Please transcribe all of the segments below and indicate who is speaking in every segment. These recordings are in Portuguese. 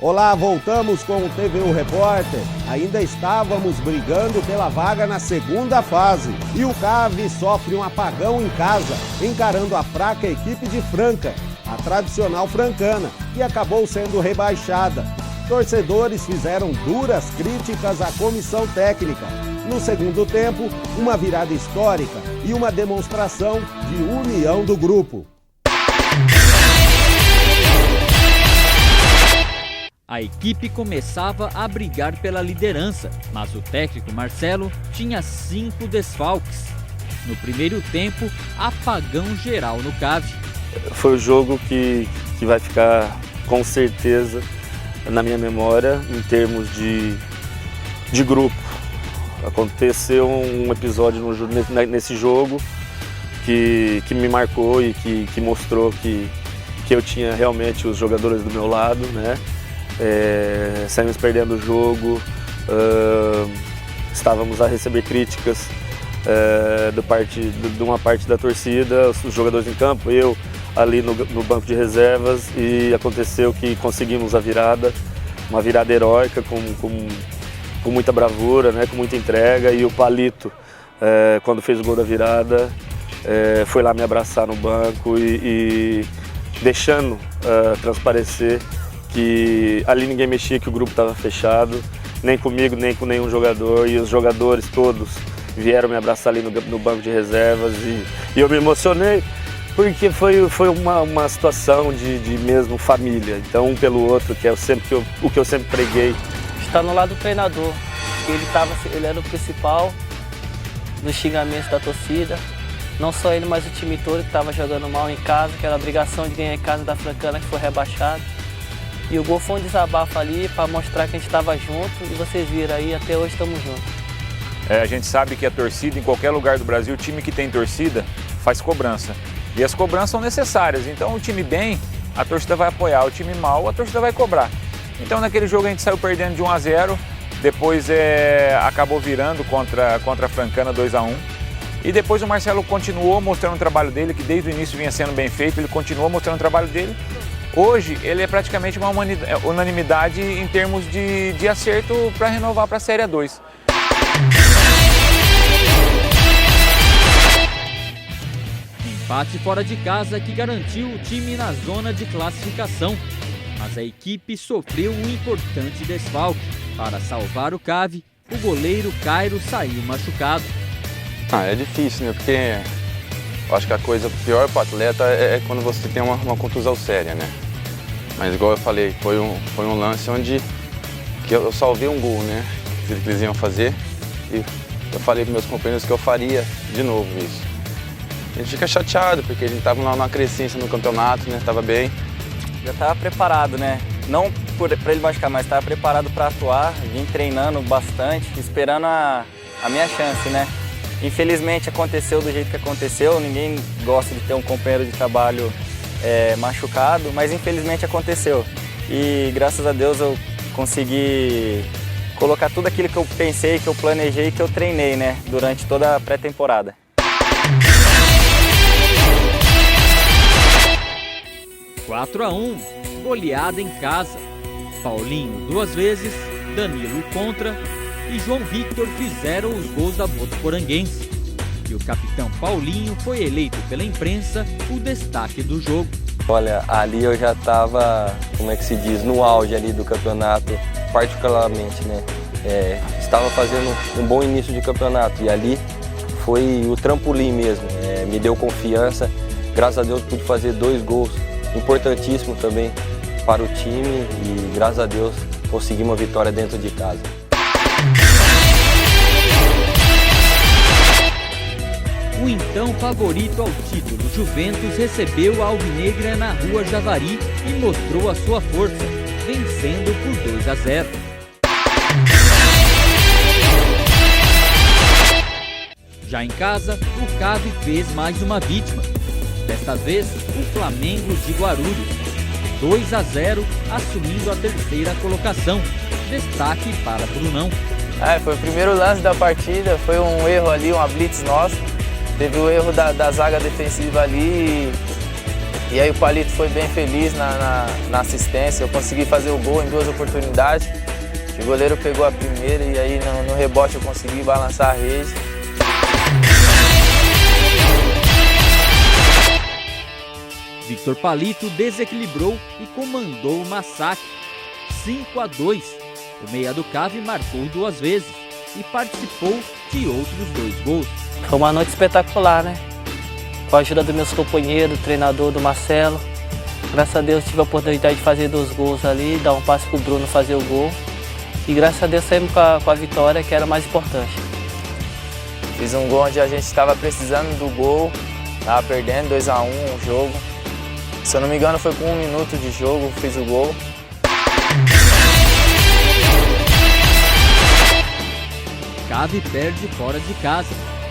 Speaker 1: Olá, voltamos com o TVU Repórter. Ainda estávamos brigando pela vaga na segunda fase. E o CAV sofre um apagão em casa, encarando a fraca equipe de Franca, a tradicional francana, que acabou sendo rebaixada. Torcedores fizeram duras críticas à comissão técnica. No segundo tempo, uma virada histórica e uma demonstração de união do grupo.
Speaker 2: A equipe começava a brigar pela liderança, mas o técnico Marcelo tinha 5 desfalques. No primeiro tempo, apagão geral no CAV.
Speaker 3: Foi o jogo que vai ficar com certeza na minha memória em termos de grupo. Aconteceu um episódio nesse jogo que me marcou e que mostrou que eu tinha realmente os jogadores do meu lado, né? Saímos perdendo o jogo, estávamos a receber críticas de uma parte da torcida, os jogadores em campo, eu ali no banco de reservas, e aconteceu que conseguimos a virada, uma virada heróica com muita bravura, né, com muita entrega, e o Palito, quando fez o gol da virada, foi lá me abraçar no banco e deixando transparecer que ali ninguém mexia, que o grupo estava fechado, nem comigo, nem com nenhum jogador, e os jogadores todos vieram me abraçar ali no banco de reservas, e eu me emocionei, porque foi uma situação de mesmo família, então um pelo outro, que é o que eu sempre preguei.
Speaker 4: Está no lado do treinador, ele era o principal dos xingamentos da torcida, não só ele, mas o time todo que estava jogando mal em casa, que era a obrigação de ganhar em casa da Francana, que foi rebaixado. E o gol foi um desabafo ali para mostrar que a gente estava junto, e vocês viram aí, até hoje estamos juntos.
Speaker 5: A gente sabe que a torcida, em qualquer lugar do Brasil, o time que tem torcida faz cobrança. E as cobranças são necessárias, então o time bem, a torcida vai apoiar, o time mal, a torcida vai cobrar. Então naquele jogo a gente saiu perdendo de 1-0, depois acabou virando contra a Francana 2-1. E depois o Marcelo continuou mostrando o trabalho dele, que desde o início vinha sendo bem feito, ele continuou mostrando o trabalho dele. Hoje ele é praticamente uma unanimidade em termos de acerto para renovar para a Série A2.
Speaker 2: Empate fora de casa que garantiu o time na zona de classificação. Mas a equipe sofreu um importante desfalque. Para salvar o CAV, o goleiro Cairo saiu machucado.
Speaker 6: É difícil, né? Porque eu acho que a coisa pior para o atleta é quando você tem uma contusão séria, né? Mas igual eu falei, foi um lance onde que eu salvei um gol, né? Que eles iam fazer, e eu falei para meus companheiros que eu faria de novo isso. A gente fica chateado porque a gente estava numa crescência no campeonato, né? Estava bem.
Speaker 4: Já estava preparado, né? Não para ele machucar, mas estava preparado para atuar, vim treinando bastante, esperando a minha chance, né? Infelizmente aconteceu do jeito que aconteceu, ninguém gosta de ter um companheiro de trabalho machucado, mas infelizmente aconteceu. E graças a Deus eu consegui colocar tudo aquilo que eu pensei, que eu planejei, que eu treinei, né, durante toda a pré-temporada.
Speaker 2: (4-1), goleada em casa. Paulinho 2 vezes, Danilo contra e João Victor fizeram os gols da Votuporanguense. E o capitão Paulinho foi eleito pela imprensa o destaque do jogo.
Speaker 7: Olha, ali eu já estava, como é que se diz, no auge ali do campeonato, particularmente, né? Estava fazendo um bom início de campeonato e ali foi o trampolim mesmo, me deu confiança. Graças a Deus pude fazer 2 gols importantíssimos também para o time e graças a Deus consegui uma vitória dentro de casa.
Speaker 2: O então favorito ao título, Juventus, recebeu a Alvinegra na Rua Javari e mostrou a sua força, vencendo por 2-0. Já em casa, o CAV fez mais uma vítima. Desta vez, o Flamengo de Guarulhos. 2-0, assumindo a 3ª colocação. Destaque para Brunão.
Speaker 4: Foi o primeiro lance da partida, foi um erro ali, uma blitz nossa. Teve o erro da zaga defensiva ali
Speaker 8: E aí o Palito foi bem feliz na assistência, eu consegui fazer o gol em 2 oportunidades. O goleiro pegou a primeira e aí no rebote eu consegui balançar a rede.
Speaker 2: Victor Palito desequilibrou e comandou o massacre. 5-2. O meia do Cave marcou 2 vezes e participou de outros 2 gols.
Speaker 9: Foi uma noite espetacular, né? Com a ajuda dos meus companheiros, do treinador, do Marcelo. Graças a Deus tive a oportunidade de fazer 2 gols ali, dar um passe pro Bruno fazer o gol. E graças a Deus saímos com a vitória, que era o mais importante.
Speaker 8: Fiz um gol onde a gente estava precisando do gol, estava perdendo 2-1 o jogo. Se eu não me engano foi com 1 minuto de jogo, fiz o gol.
Speaker 2: Cave perde fora de casa,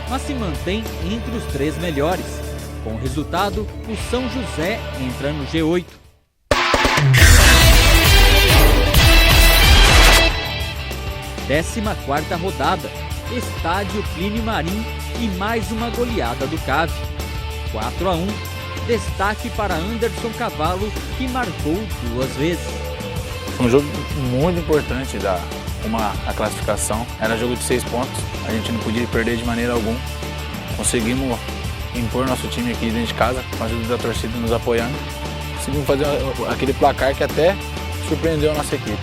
Speaker 2: mas se mantém entre os 3 melhores. Com o resultado, o São José entra no G8. Décima 4ª rodada, estádio Plínio Marim e mais uma goleada do Cave. 4-1, destaque para Anderson Cavalo, que marcou 2 vezes.
Speaker 5: Foi um jogo muito importante a classificação. Era jogo de 6 pontos, a gente não podia perder de maneira alguma. Conseguimos impor nosso time aqui dentro de casa, com a ajuda da torcida nos apoiando. Conseguimos fazer aquele placar que até surpreendeu a nossa equipe.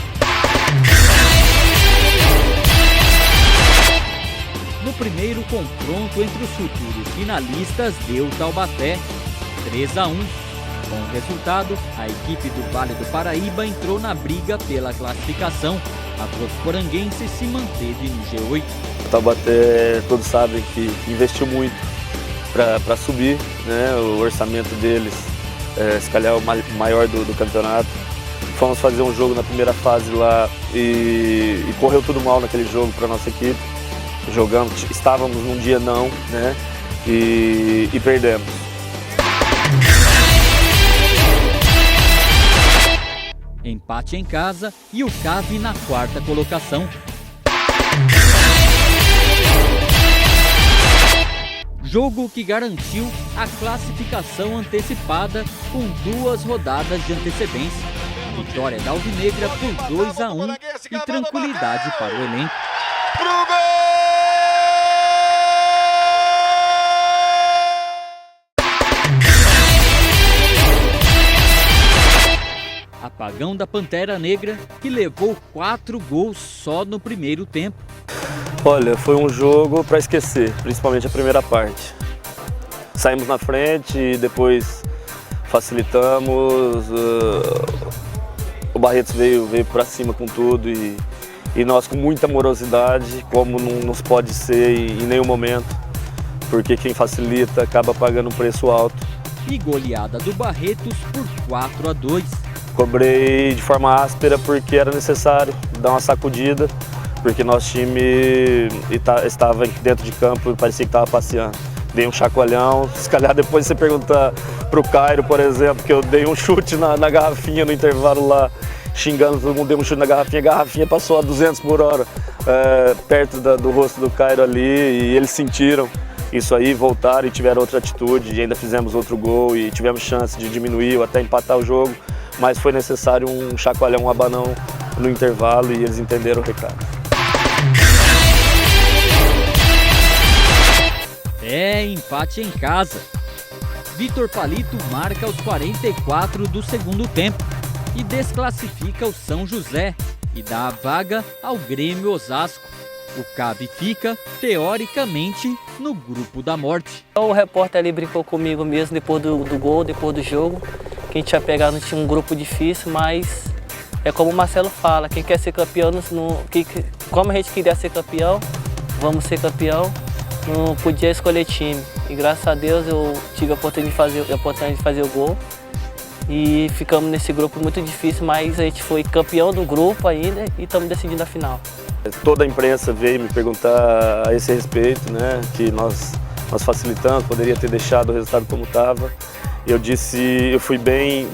Speaker 2: No primeiro confronto entre os futuros finalistas, deu Taubaté 3-1. Com o resultado, a equipe do Vale do Paraíba entrou na briga pela classificação. A Botuporanguense se manteve no G8.
Speaker 3: O Taubaté, todos sabem que investiu muito para subir, né? O orçamento deles se calhar é o maior do campeonato. Fomos fazer um jogo na primeira fase lá e correu tudo mal naquele jogo para a nossa equipe. Estávamos num dia não, né? E perdemos.
Speaker 2: Empate em casa e o Cave na 4ª colocação. Jogo que garantiu a classificação antecipada com 2 rodadas de antecedência. Vitória da Alvinegra por 2-1 e tranquilidade para o elenco. Apagão da Pantera Negra, que levou 4 gols só no primeiro tempo.
Speaker 3: Olha, foi um jogo para esquecer, principalmente a primeira parte. Saímos na frente e depois facilitamos. O Barretos veio para cima com tudo e nós com muita morosidade, como não nos pode ser em nenhum momento, porque quem facilita acaba pagando um preço alto.
Speaker 2: E goleada do Barretos por 4-2.
Speaker 3: Cobrei de forma áspera porque era necessário dar uma sacudida, porque nosso time estava dentro de campo e parecia que estava passeando. Dei um chacoalhão, se calhar depois você perguntar para o Cairo, por exemplo, que eu dei um chute na garrafinha no intervalo lá, xingando todo mundo, dei um chute na garrafinha, a garrafinha passou a 200 por hora, perto do rosto do Cairo ali, e eles sentiram isso aí, voltaram e tiveram outra atitude, e ainda fizemos outro gol e tivemos chance de diminuir ou até empatar o jogo, mas foi necessário um chacoalhão, um abanão no intervalo e eles entenderam o recado.
Speaker 2: Empate em casa. Vitor Palito marca aos 44 do segundo tempo e desclassifica o São José e dá a vaga ao Grêmio Osasco. O Cave fica, teoricamente, no grupo da morte.
Speaker 9: O repórter ali brincou comigo mesmo depois do gol, depois do jogo, que a gente ia pegar, não tinha um grupo difícil, mas é como o Marcelo fala, quem quer ser campeão, como a gente queria ser campeão, vamos ser campeão, não podia escolher time. E graças a Deus eu tive a oportunidade de fazer o gol. E ficamos nesse grupo muito difícil, mas a gente foi campeão do grupo ainda e estamos decidindo a final.
Speaker 3: Toda a imprensa veio me perguntar a esse respeito, né, que nós facilitamos, poderia ter deixado o resultado como estava. Eu disse, eu fui bem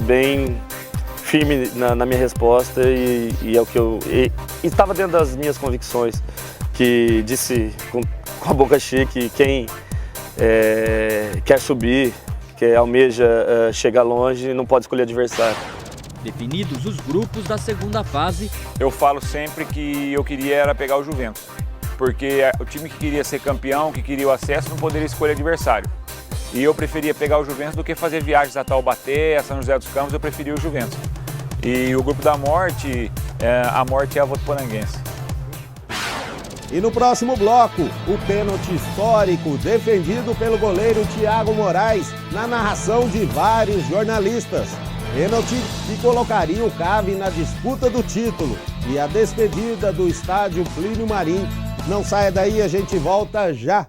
Speaker 3: firme na minha resposta e é o que eu estava dentro das minhas convicções, que disse com a boca cheia que quem quer subir, que almeja chegar longe, não pode escolher adversário.
Speaker 2: Definidos os grupos da segunda fase,
Speaker 5: Eu falo sempre que eu queria era pegar o Juventus, porque o time que queria ser campeão, que queria o acesso, não poderia escolher adversário. E eu preferia pegar o Juventus do que fazer viagens a Taubaté, a São José dos Campos, eu preferia o Juventus. E o grupo da morte, a morte é a Votuporanguense.
Speaker 1: E no próximo bloco, o pênalti histórico defendido pelo goleiro Thiago Moraes na narração de vários jornalistas. Pênalti que colocaria o CAV na disputa do título e a despedida do estádio Plínio Marim. Não saia daí, a gente volta já.